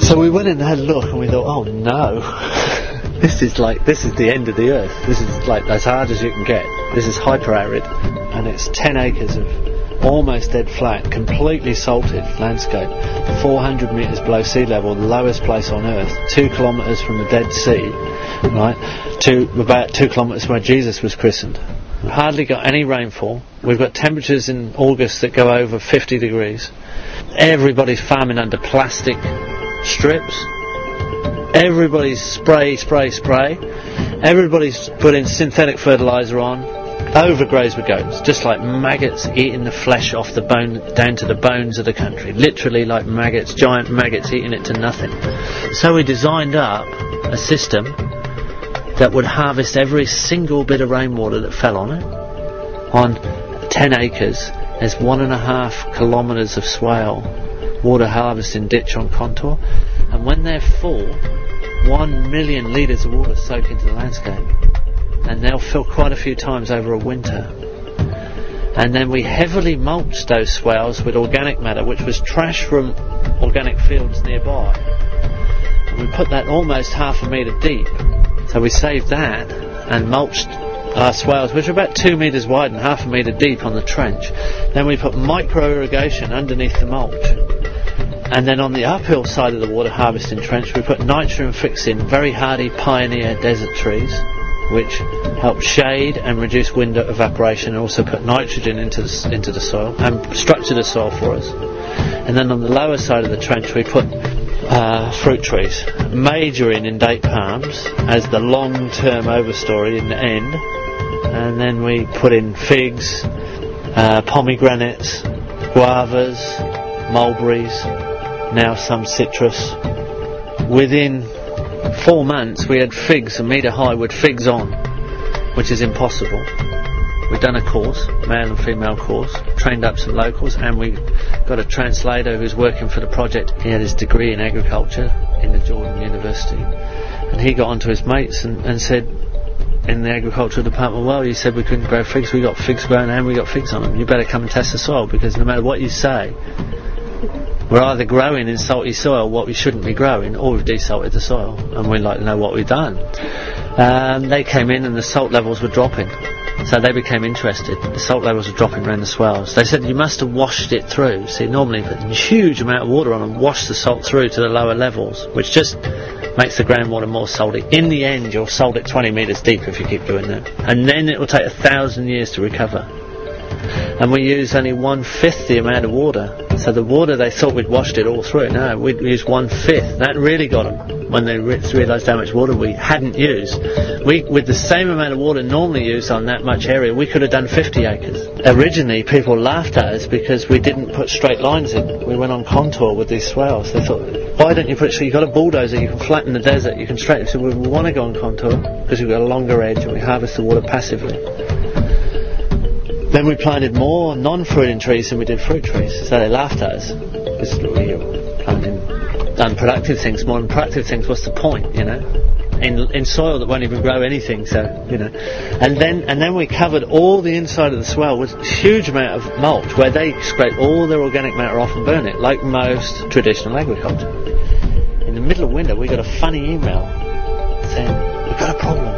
So we went and had a look, and we thought, oh no, this is the end of the earth. This is like as hard as you can get. This is hyper arid, and it's 10 acres of almost dead flat, completely salted landscape, 400 metres below sea level, the lowest place on earth, 2 kilometres from the Dead Sea, right, to about 2 kilometres where Jesus was christened. We've hardly got any rainfall. We've got temperatures in August that go over 50 degrees. Everybody's farming under plastic strips. Everybody's spray. Everybody's putting synthetic fertiliser on. Overgrows with goats, just like maggots eating the flesh off the bone down to the bones of the country. Literally like maggots, giant maggots eating it to nothing. So we designed up a system that would harvest every single bit of rainwater that fell on it. On 10 acres, there's 1.5 kilometres of swale water harvesting ditch on contour, and when they're full, 1 million litres of water soak into the landscape, and they'll fill quite a few times over a winter. And then we heavily mulched those swales with organic matter, which was trash from organic fields nearby, and we put that almost 1/2 metre deep. So we saved that and mulched our swales, which are about 2 metres wide and 1/2 metre deep on the trench. Then we put micro irrigation underneath the mulch, and then on the uphill side of the water harvesting trench we put nitrogen fixing very hardy pioneer desert trees, which help shade and reduce wind evaporation, and also put nitrogen into the soil and structure the soil for us. And then on the lower side of the trench we put fruit trees, majoring in date palms as the long-term overstory in the end, and then we put in figs, pomegranates, guavas, mulberries, now some citrus. Within 4 months we had figs 1 metre high with figs on, which is impossible. We've done a course, male and female course, trained up some locals, and we got a translator who's working for the project. He had his degree in agriculture in the Jordan University, and he got onto his mates and said in the agricultural department, well, you said we couldn't grow figs, we got figs growing and we got figs on them, you better come and test the soil, because no matter what you say, we're either growing in salty soil what we shouldn't be growing, or we've desalted the soil, and we'd like to know what we've done. They came in and the salt levels were dropping, so they became interested. The salt levels were dropping around the swales. They said you must have washed it through. See, normally you put a huge amount of water on and wash the salt through to the lower levels, which just makes the groundwater more salty. In the end, you'll salt it 20 metres deep if you keep doing that, and then it will take 1,000 years to recover. And we use only 1/5 the amount of water. So the water, they thought we'd washed it all through. No, we'd used 1/5. That really got them when they realised how much water we hadn't used. With the same amount of water normally used on that much area, we could have done 50 acres. Originally, people laughed at us because we didn't put straight lines in. We went on contour with these swales. They thought, why don't you put, so you've got a bulldozer, you can flatten the desert, you can straighten it. So we want to go on contour because we've got a longer edge and we harvest the water passively. Then we planted more non-fruiting trees than we did fruit trees, so they laughed at us because we were planting unproductive things, more than productive things. What's the point, you know? In soil that won't even grow anything, so you know. And then we covered all the inside of the swale with a huge amount of mulch, where they scrape all their organic matter off and burn it, like most traditional agriculture. In the middle of winter, we got a funny email saying, "We've got a problem.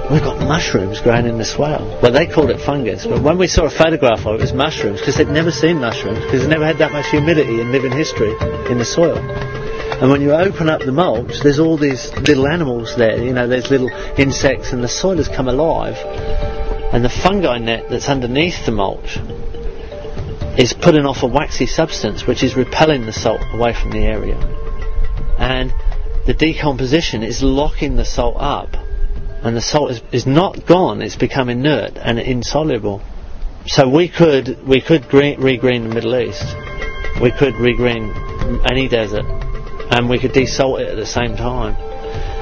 We've got mushrooms growing in the swale." Well, they called it fungus, but when we saw a photograph of it, it was mushrooms, because they'd never seen mushrooms, because they'd never had that much humidity in living history in the soil. And when you open up the mulch, there's all these little animals there, you know, there's little insects, and the soil has come alive. And the fungi net that's underneath the mulch is putting off a waxy substance which is repelling the salt away from the area. And the decomposition is locking the salt up. And the salt is not gone, it's become inert and insoluble. So we could regreen the Middle East, we could regreen any desert, and we could desalt it at the same time.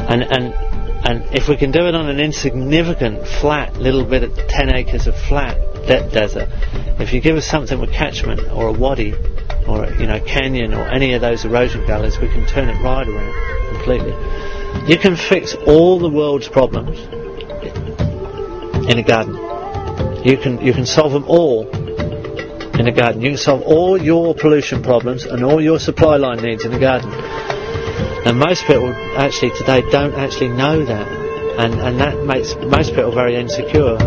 And if we can do it on an insignificant flat little bit of 10 acres of flat desert, if you give us something with catchment or a wadi or a canyon or any of those erosion gullies, we can turn it right around completely. You can fix all the world's problems in a garden. You can solve them all in a garden. You can solve all your pollution problems and all your supply line needs in a garden. And most people actually today don't actually know that, and that makes most people very insecure.